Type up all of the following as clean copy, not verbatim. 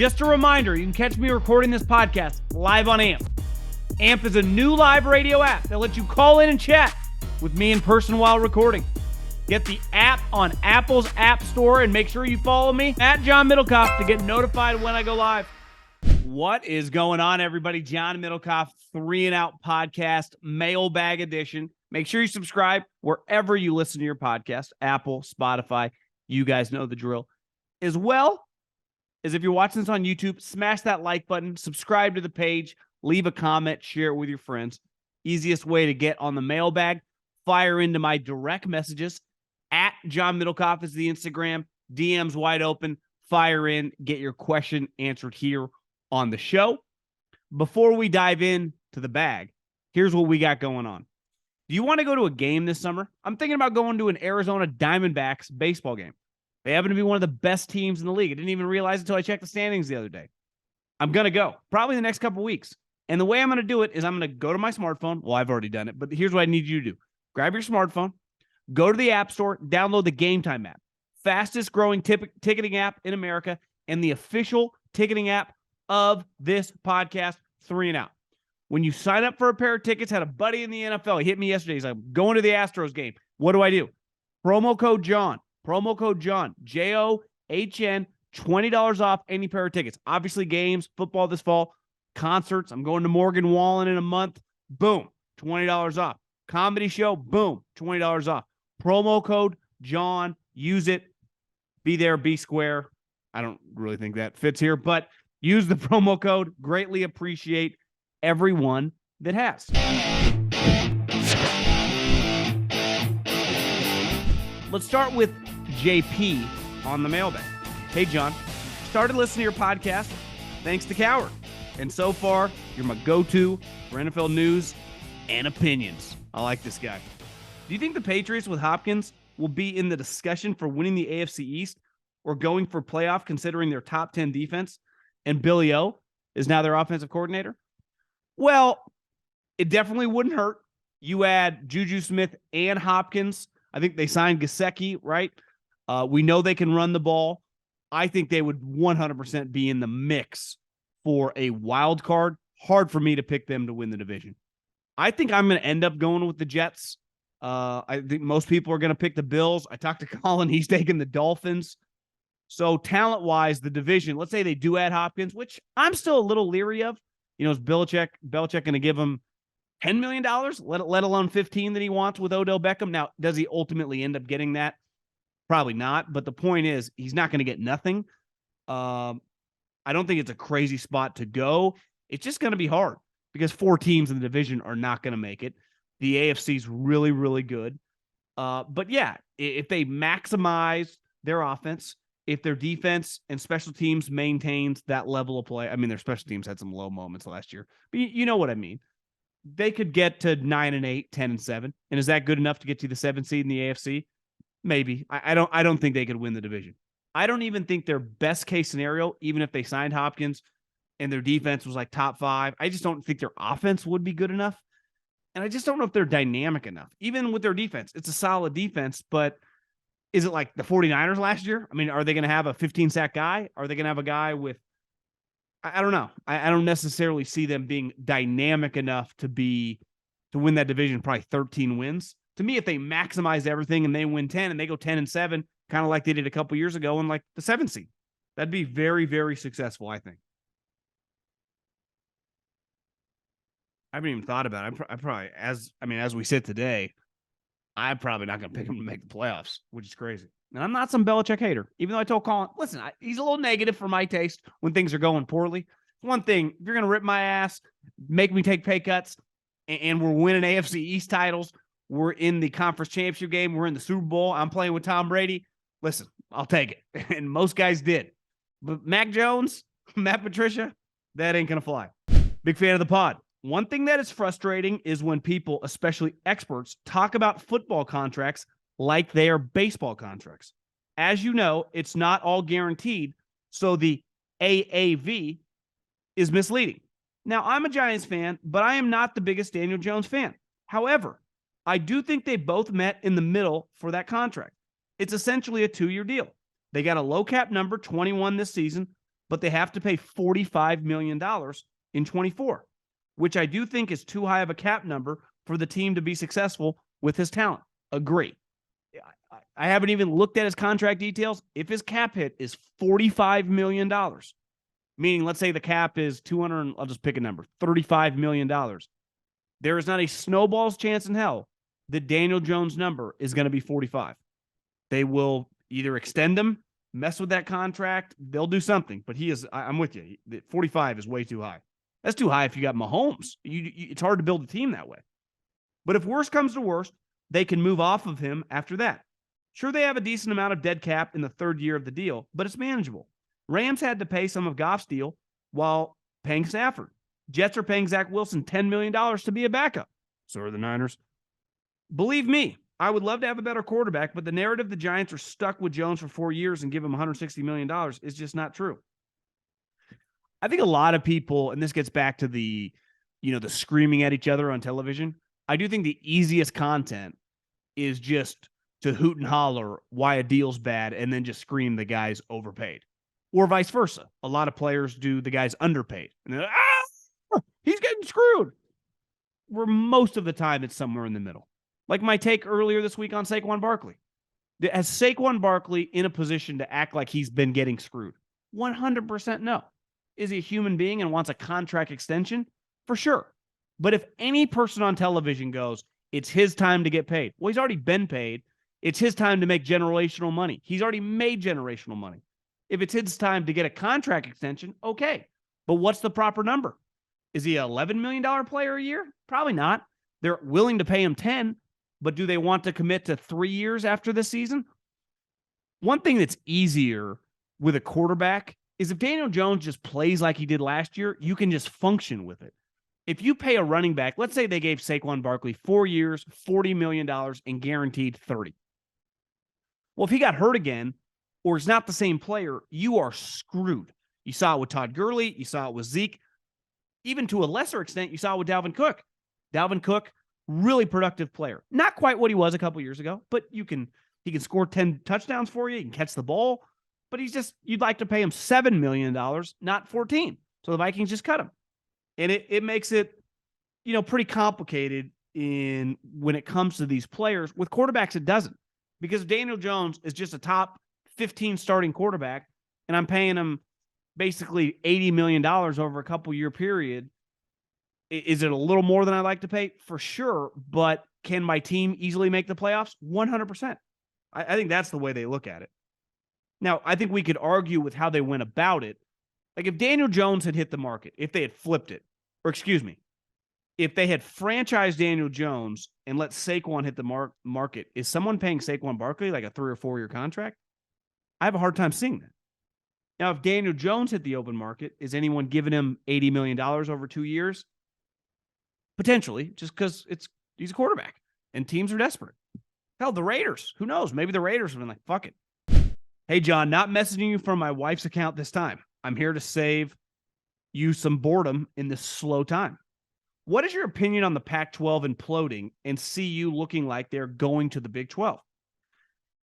Just a reminder, you can catch me recording this podcast live on AMP. AMP is a new live radio app that lets you call in and chat with me in person while recording. Get the app on Apple's App Store and make sure you follow me at John Middlekauff to get notified when I go live. What is going on, everybody? John Middlekauff, 3 and Out podcast, Mailbag edition. Make sure you subscribe wherever you listen to your podcast, Apple, Spotify. You guys know the drill. As well as if you're watching this on YouTube, smash that like button, subscribe to the page, leave a comment, share it with your friends. Easiest way to get on the mailbag, fire into my direct messages. At John Middlekauff is the Instagram. DMs wide open. Fire in. Get your question answered here on the show. Before we dive in to the bag, here's what we got going on. Do you want to go to a game this summer? I'm thinking about going to an Arizona Diamondbacks baseball game. They happen to be one of the best teams in the league. I didn't even realize it until I checked the standings the other day. I'm going to go probably the next couple weeks. And the way I'm going to do it is I'm going to go to my smartphone. Well, I've already done it, but here's what I need you to do. Grab your smartphone, go to the App Store, download the Gametime app, fastest growing ticketing app in America, and the official ticketing app of this podcast, 3 and Out. When you sign up for a pair of tickets, had a buddy in the NFL. He hit me yesterday. He's like, I'm going to the Astros game. What do? Promo code John, John, $20 off any pair of tickets. Obviously, games, football this fall, concerts. I'm going to Morgan Wallen in a month. Boom, $20 off. Comedy show, boom, $20 off. Promo code John, use it. Be there, be square. I don't really think that fits here, but use the promo code. Greatly appreciate everyone that has. Let's start with JP on the mailbag. Hey, John, started listening to your podcast thanks to Coward. And so far, you're my go-to for NFL news and opinions. I like this guy. Do you think the Patriots with Hopkins will be in the discussion for winning the AFC East or going for playoff considering their top 10 defense and Billy O is now their offensive coordinator? Well, it definitely wouldn't hurt. You add Juju Smith and Hopkins. I think they signed Gesicki, right? We know they can run the ball. I think they would 100% be in the mix for a wild card. Hard for me to pick them to win the division. I think I'm going to end up going with the Jets. I think most people are going to pick the Bills. I talked to Colin. He's taking the Dolphins. So talent-wise, the division, let's say they do add Hopkins, which I'm still a little leery of. You know, is Belichick going to give him $10 million, let alone 15 that he wants with Odell Beckham? Now, does he ultimately end up getting that? Probably not. But the point is, he's not going to get nothing. I don't think it's a crazy spot to go. It's just going to be hard because 4 teams in the division are not going to make it. The AFC is really, really good. But yeah, if they maximize their offense, if their defense and special teams maintains that level of play, I mean, their special teams had some low moments last year, but you know what I mean. They could get to 9-8, 10-7. And is that good enough to get to the 7th seed in the AFC? Maybe. I don't think they could win the division. I don't even think their best case scenario, even if they signed Hopkins and their defense was like top 5, I just don't think their offense would be good enough. And I just don't know if they're dynamic enough. Even with their defense, it's a solid defense, but is it like the 49ers last year? I mean, are they going to have a 15-sack guy? Are they going to have a guy with I don't know. I don't necessarily see them being dynamic enough to win that division, probably 13 wins. To me, if they maximize everything and they win 10 and they go 10-7, kind of like they did a couple years ago in like the 7th seed, that'd be very, very successful, I think. I haven't even thought about it. I probably, as we sit today, I'm probably not going to pick him to make the playoffs, which is crazy. And I'm not some Belichick hater, even though I told Colin, listen, he's a little negative for my taste when things are going poorly. One thing, if you're going to rip my ass, make me take pay cuts, and we're winning AFC East titles, we're in the conference championship game, we're in the Super Bowl, I'm playing with Tom Brady, listen, I'll take it. And most guys did. But Mac Jones, Matt Patricia, that ain't going to fly. Big fan of the pod. One thing that is frustrating is when people, especially experts, talk about football contracts like they are baseball contracts. As you know, it's not all guaranteed, so the AAV is misleading. Now, I'm a Giants fan, but I am not the biggest Daniel Jones fan. However, I do think they both met in the middle for that contract. It's essentially a 2-year deal. They got a low cap number, 21 this season, but they have to pay $45 million in 24, which I do think is too high of a cap number for the team to be successful with his talent. Agree. I haven't even looked at his contract details. If his cap hit is $45 million, meaning let's say the cap is 200, I'll just pick a number, $35 million, there is not a snowball's chance in hell that Daniel Jones' number is going to be 45. They will either extend him, mess with that contract, they'll do something. But I'm with you. 45 is way too high. That's too high if you got Mahomes. It's hard to build a team that way. But if worse comes to worst, they can move off of him after that. Sure, they have a decent amount of dead cap in the third year of the deal, but it's manageable. Rams had to pay some of Goff's deal while paying Stafford. Jets are paying Zach Wilson $10 million to be a backup. So are the Niners. Believe me, I would love to have a better quarterback, but the narrative the Giants are stuck with Jones for 4 years and give him $160 million is just not true. I think a lot of people, and this gets back to the screaming at each other on television. I do think the easiest content is just to hoot and holler why a deal's bad and then just scream the guy's overpaid. Or vice versa. A lot of players do the guy's underpaid. And they're like, he's getting screwed. Where most of the time it's somewhere in the middle. Like my take earlier this week on Saquon Barkley. Has Saquon Barkley in a position to act like he's been getting screwed? 100% no. Is he a human being and wants a contract extension? For sure. But if any person on television goes, it's his time to get paid. Well, he's already been paid. It's his time to make generational money. He's already made generational money. If it's his time to get a contract extension, okay. But what's the proper number? Is he an $11 million player a year? Probably not. They're willing to pay him 10, but do they want to commit to 3 years after this season? One thing that's easier with a quarterback is if Daniel Jones just plays like he did last year, you can just function with it. If you pay a running back, let's say they gave Saquon Barkley 4 years, $40 million, and guaranteed 30. Well, if he got hurt again, or is not the same player, you are screwed. You saw it with Todd Gurley. You saw it with Zeke. Even to a lesser extent, you saw it with Dalvin Cook. Dalvin Cook, really productive player. Not quite what he was a couple years ago, but he can score 10 touchdowns for you. He can catch the ball. But you'd like to pay him $7 million, not 14. So the Vikings just cut him. And it makes it, pretty complicated when it comes to these players. With quarterbacks, it doesn't. Because Daniel Jones is just a top 15 starting quarterback, and I'm paying him basically $80 million over a couple-year period. Is it a little more than I'd like to pay? For sure, but can my team easily make the playoffs? 100%. I think that's the way they look at it. Now, I think we could argue with how they went about it. Like if Daniel Jones had hit the market, if they had flipped it, if they had franchised Daniel Jones and let Saquon hit the market, is someone paying Saquon Barkley like a 3 or 4 year contract? I have a hard time seeing that. Now, if Daniel Jones hit the open market, is anyone giving him $80 million over 2 years? Potentially, just because he's a quarterback and teams are desperate. Hell, the Raiders. Who knows? Maybe the Raiders have been like, fuck it. Hey, John, not messaging you from my wife's account this time. I'm here to save you some boredom in this slow time. What is your opinion on the Pac-12 imploding and CU looking like they're going to the Big 12?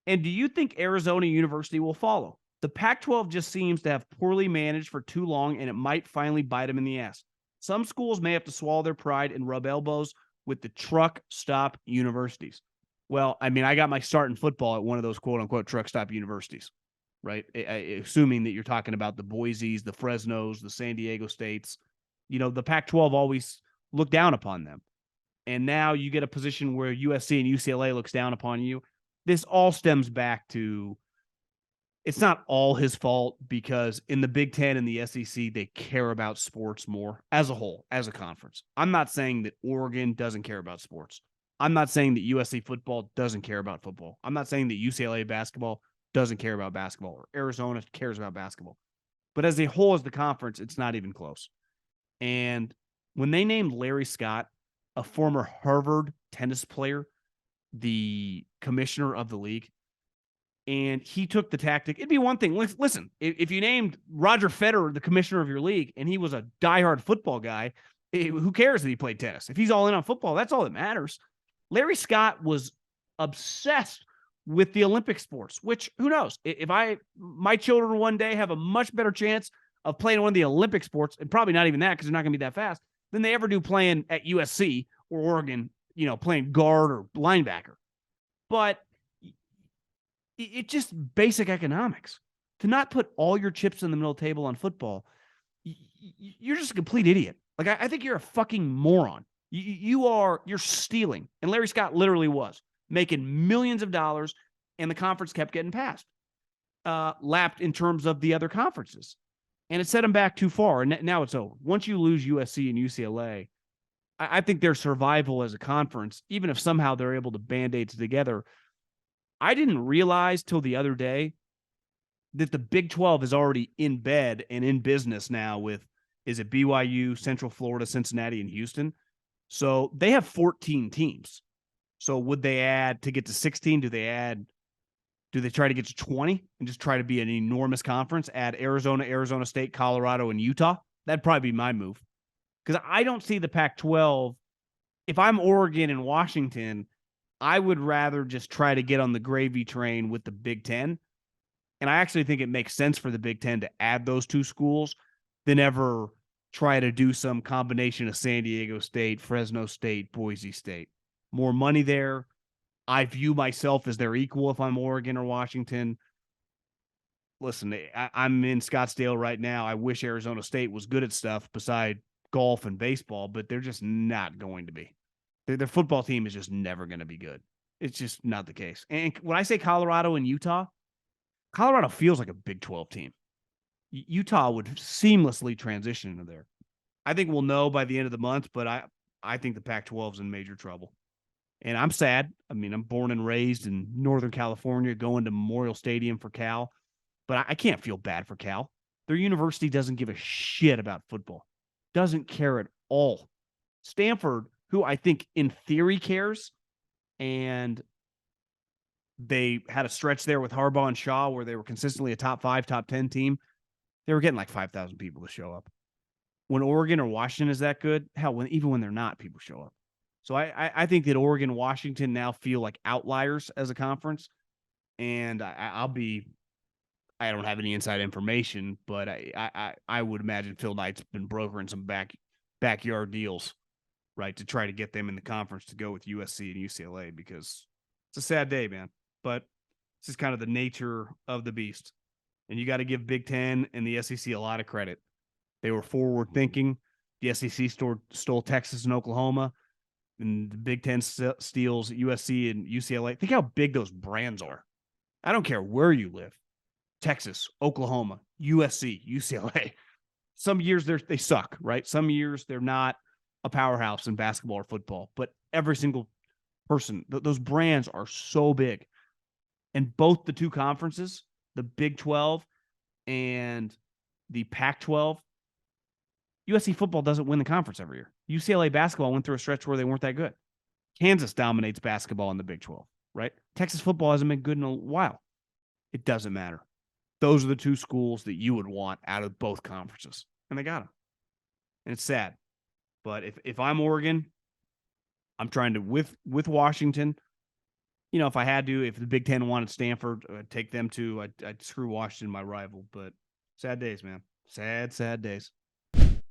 And do you think Arizona University will follow? The Pac-12 just seems to have poorly managed for too long, and it might finally bite them in the ass. Some schools may have to swallow their pride and rub elbows with the truck stop universities. Well, I mean, I got my start in football at one of those quote-unquote truck stop universities, right? Assuming that you're talking about the Boise's, the Fresnos, the San Diego States. The Pac-12 always looked down upon them. And now you get a position where USC and UCLA looks down upon you. This all stems back to, it's not all his fault, because in the Big Ten and the SEC, they care about sports more as a whole, as a conference. I'm not saying that Oregon doesn't care about sports. I'm not saying that USC football doesn't care about football. I'm not saying that UCLA basketball doesn't care about basketball, or Arizona cares about basketball. But as a whole, as the conference, it's not even close. And when they named Larry Scott, a former Harvard tennis player, the commissioner of the league, and he took the tactic, it'd be one thing. Listen, if you named Roger Federer the commissioner of your league and he was a diehard football guy, who cares that he played tennis? If he's all in on football, that's all that matters. Larry Scott was obsessed with the Olympic sports, which, who knows? If my children one day have a much better chance of playing one of the Olympic sports, and probably not even that because they're not going to be that fast, than they ever do playing at USC or Oregon, playing guard or linebacker. But it's just basic economics. To not put all your chips in the middle of the table on football, you're just a complete idiot. Like, I think you're a fucking moron. You're stealing. And Larry Scott literally was making millions of dollars, and the conference kept getting passed, lapped in terms of the other conferences. And it set them back too far. And now it's over. Once you lose USC and UCLA, I think their survival as a conference, even if somehow they're able to band-aid together, I didn't realize till the other day that the Big 12 is already in bed and in business now with, is it BYU, Central Florida, Cincinnati, and Houston? So they have 14 teams. So would they add to get to 16? Do they try to get to 20 and just try to be an enormous conference? Add Arizona, Arizona State, Colorado, and Utah? That'd probably be my move. Because I don't see the Pac-12. If I'm Oregon and Washington, I would rather just try to get on the gravy train with the Big Ten. And I actually think it makes sense for the Big Ten to add those two schools than ever try to do some combination of San Diego State, Fresno State, Boise State. More money there. I view myself as their equal if I'm Oregon or Washington. Listen, I'm in Scottsdale right now. I wish Arizona State was good at stuff beside golf and baseball, but they're just not going to be. Their football team is just never going to be good. It's just not the case. And when I say Colorado and Utah, Colorado feels like a Big 12 team. Utah would seamlessly transition into there. I think we'll know by the end of the month, but I think the Pac-12 is in major trouble. And I'm sad. I mean, I'm born and raised in Northern California, going to Memorial Stadium for Cal, but I can't feel bad for Cal. Their university doesn't give a shit about football. Doesn't care at all. Stanford, who I think in theory cares, and they had a stretch there with Harbaugh and Shaw where they were consistently a top 5, top 10 team. They were getting like 5,000 people to show up. When Oregon or Washington is that good, hell, even when they're not, people show up. So I think that Oregon, Washington now feel like outliers as a conference. And I don't have any inside information, but I would imagine Phil Knight's been brokering some backyard deals, right, to try to get them in the conference to go with USC and UCLA, because it's a sad day, man. But this is kind of the nature of the beast. And you got to give Big Ten and the SEC a lot of credit. They were forward thinking. The SEC stole Texas and Oklahoma, and the Big Ten steals USC and UCLA. Think how big those brands are. I don't care where you live. Texas, Oklahoma, USC, UCLA. Some years they suck, right? Some years they're not a powerhouse in basketball or football, but every single person, those brands are so big. And both the two conferences, the Big 12 and the Pac-12, USC football doesn't win the conference every year. UCLA basketball went through a stretch where they weren't that good. Kansas dominates basketball in the Big 12, right? Texas football hasn't been good in a while. It doesn't matter. Those are the two schools that you would want out of both conferences, and they got them. And it's sad. But if I'm Oregon, I'm trying to, with Washington, if I had to, if the Big Ten wanted Stanford, I'd take them too. I'd screw Washington, my rival. But sad days, man. Sad, sad days.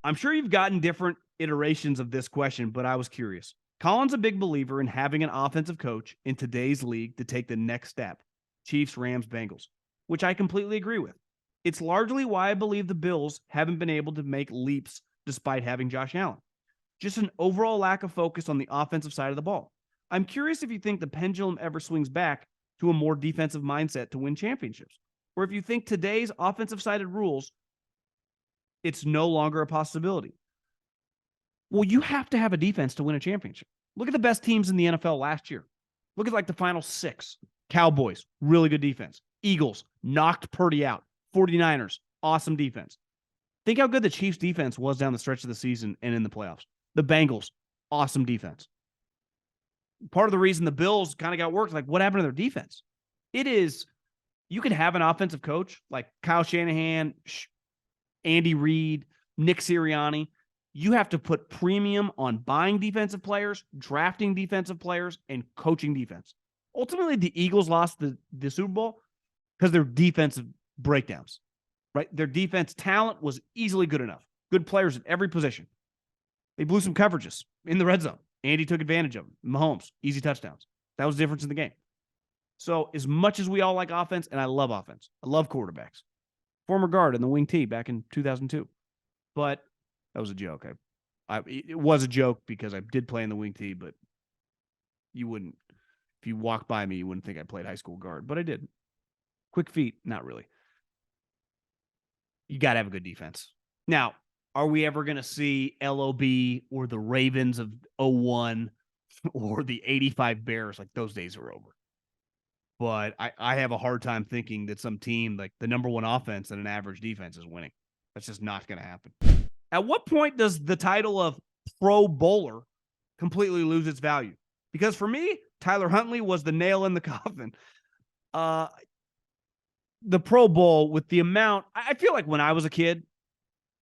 I'm sure you've gotten different iterations of this question, but I was curious. Colin's a big believer in having an offensive coach in today's league to take the next step. Chiefs, Rams, Bengals, which I completely agree with. It's largely why I believe the Bills haven't been able to make leaps despite having Josh Allen. Just an overall lack of focus on the offensive side of the ball. I'm curious if you think the pendulum ever swings back to a more defensive mindset to win championships, or if you think today's offensive-sided rules, it's no longer a possibility. Well, you have to have a defense to win a championship. Look at the best teams in the NFL last year. Look at like the final 6. Cowboys, really good defense. Eagles, knocked Purdy out. 49ers, awesome defense. Think how good the Chiefs' defense was down the stretch of the season and in the playoffs. The Bengals, awesome defense. Part of the reason the Bills kind of got worked, like what happened to their defense? It is, you can have an offensive coach like Kyle Shanahan, Andy Reid, Nick Sirianni. You have to put premium on buying defensive players, drafting defensive players, and coaching defense. Ultimately, the Eagles lost the Super Bowl because their defensive breakdowns, right? Their defense talent was easily good enough. Good players at every position. They blew some coverages in the red zone. Andy took advantage of them. Mahomes, easy touchdowns. That was the difference in the game. So as much as we all like offense, and I love offense, I love quarterbacks. Former guard in the wing T back in 2002. But that was a joke. It was a joke because I did play in the wing T, but you wouldn't, if you walked by me, you wouldn't think I played high school guard. But I did. Quick feet, not really. You got to have a good defense. Now, are we ever going to see LOB or the Ravens of 01 or the 85 Bears? Like, those days are over. But I have a hard time thinking that some team, like the number one offense and an average defense, is winning. That's just not going to happen. At what point does the title of Pro Bowler completely lose its value? Because for me, Tyler Huntley was the nail in the coffin. The Pro Bowl, with the amount, I feel like when I was a kid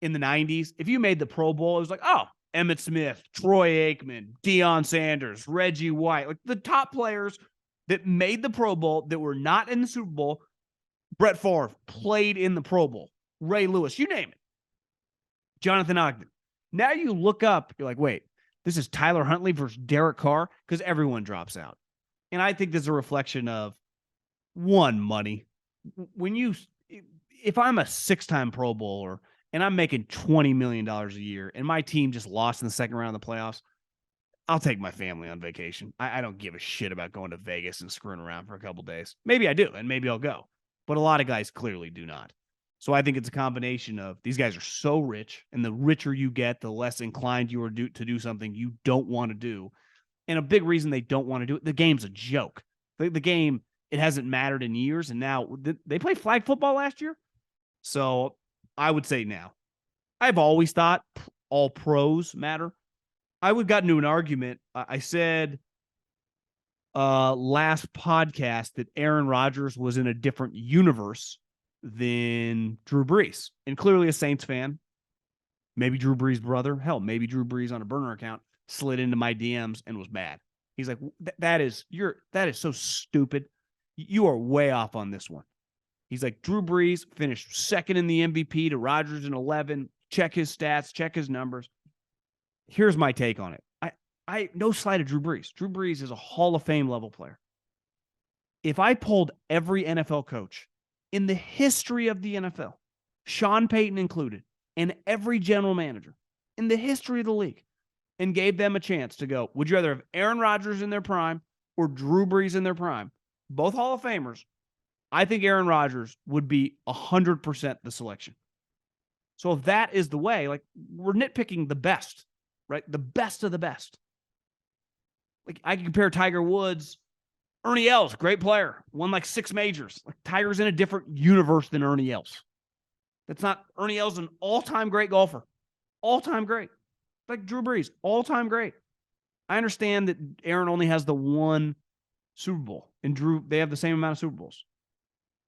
in the 90s, if you made the Pro Bowl, it was like, oh, Emmitt Smith, Troy Aikman, Deion Sanders, Reggie White, like the top players that made the Pro Bowl that were not in the Super Bowl. Brett Favre played in the Pro Bowl. Ray Lewis, you name it. Jonathan Ogden. Now you look up, you're like, wait, this is Tyler Huntley versus Derek Carr, because everyone drops out. And I think this is a reflection of, one, money. If I'm a 6-time Pro Bowler and I'm making $20 million a year and my team just lost in the second round of the playoffs, I'll take my family on vacation. I don't give a shit about going to Vegas and screwing around for a couple days. Maybe I do, and maybe I'll go. But a lot of guys clearly do not. So I think it's a combination of these guys are so rich, and the richer you get, the less inclined you are to do something you don't want to do. And a big reason they don't want to do it, the game's a joke. The game, it hasn't mattered in years, and now they played flag football last year. So I would say now. I've always thought all pros matter. I would got into an argument. I said last podcast that Aaron Rodgers was in a different universe than Drew Brees. And clearly a Saints fan. Maybe Drew Brees' brother. Hell, maybe Drew Brees on a burner account slid into my DMs and was mad. He's like, that is so stupid. You are way off on this one. He's like, Drew Brees finished second in the MVP to Rodgers in 11. Check his stats, check his numbers. Here's my take on it. I no slight of Drew Brees. Drew Brees is a Hall of Fame level player. If I pulled every NFL coach in the history of the NFL, Sean Payton included, and every general manager in the history of the league, and gave them a chance to go, would you rather have Aaron Rodgers in their prime or Drew Brees in their prime? Both Hall of Famers. I think Aaron Rodgers would be 100% the selection. So if that is the way, like, we're nitpicking the best, right? The best of the best. Like, I can compare Tiger Woods, Ernie Els, great player, won like 6 majors. Like, Tiger's in a different universe than Ernie Els. That's not Ernie Els, an all-time great golfer, all-time great. Like Drew Brees, all-time great. I understand that Aaron only has the one Super Bowl, and Drew, they have the same amount of Super Bowls.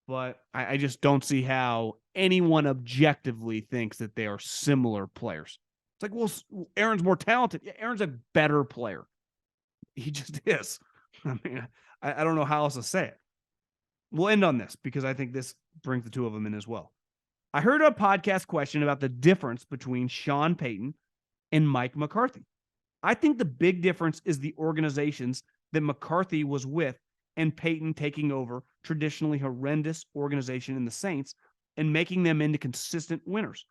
But I just don't see how anyone objectively thinks that they are similar players. It's like, well, Aaron's more talented. Yeah, Aaron's a better player. He just is. I mean, I don't know how else to say it. We'll end on this because I think this brings the two of them in as well. I heard a podcast question about the difference between Sean Payton and Mike McCarthy. I think the big difference is the organizations that McCarthy was with and Payton taking over traditionally horrendous organization in the Saints and making them into consistent winners.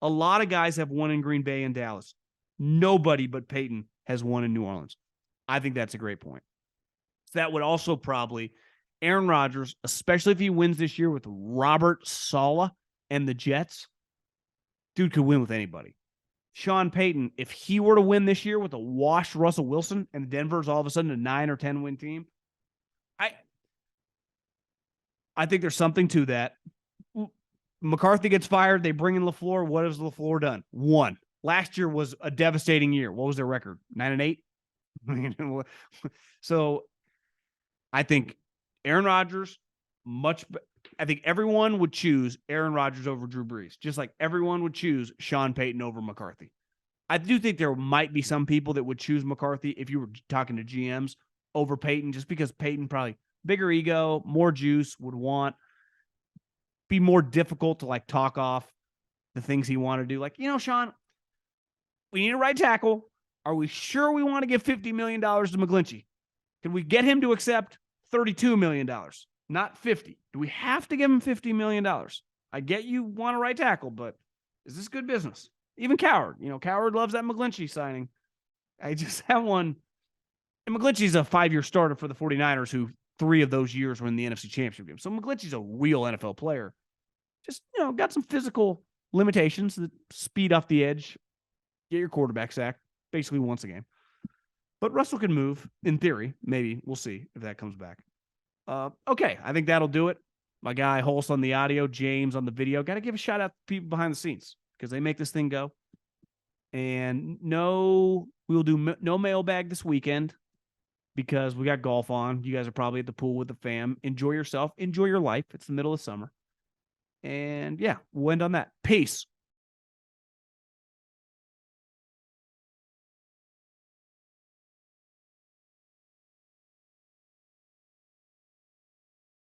A lot of guys have won in Green Bay and Dallas. Nobody but Payton has won in New Orleans. I think that's a great point. So that would also probably, Aaron Rodgers, especially if he wins this year with Robert Saleh and the Jets, dude could win with anybody. Sean Payton, if he were to win this year with a washed Russell Wilson and Denver's all of a sudden a 9 or 10 win team, I think there's something to that. McCarthy gets fired. They bring in LaFleur. What has LaFleur done? 1. Last year was a devastating year. What was their record? 9-8? So I think Aaron Rodgers, I think everyone would choose Aaron Rodgers over Drew Brees, just like everyone would choose Sean Payton over McCarthy. I do think there might be some people that would choose McCarthy if you were talking to GMs over Payton, just because Payton probably bigger ego, more juice, would want. be more difficult to like talk off the things he wanted to do. Like, Sean, we need a right tackle. Are we sure we want to give $50 million to McGlinchey? Can we get him to accept $32 million, not 50? Do we have to give him $50 million? I get you want a right tackle, but is this good business? Even Coward, Coward loves that McGlinchey signing. I just have one. And McGlinchey's a 5-year starter for the 49ers, who 3 of those years were in the NFC Championship game. So McGlinchey's a real NFL player. Just, got some physical limitations that speed off the edge, get your quarterback sacked basically once a game. But Russell can move, in theory. Maybe. We'll see if that comes back. Okay, I think that'll do it. My guy Holst on the audio, James on the video. Got to give a shout out to people behind the scenes because they make this thing go. And we'll do no mailbag this weekend because we got golf on. You guys are probably at the pool with the fam. Enjoy yourself. Enjoy your life. It's the middle of summer. And yeah, we'll end on that. Peace.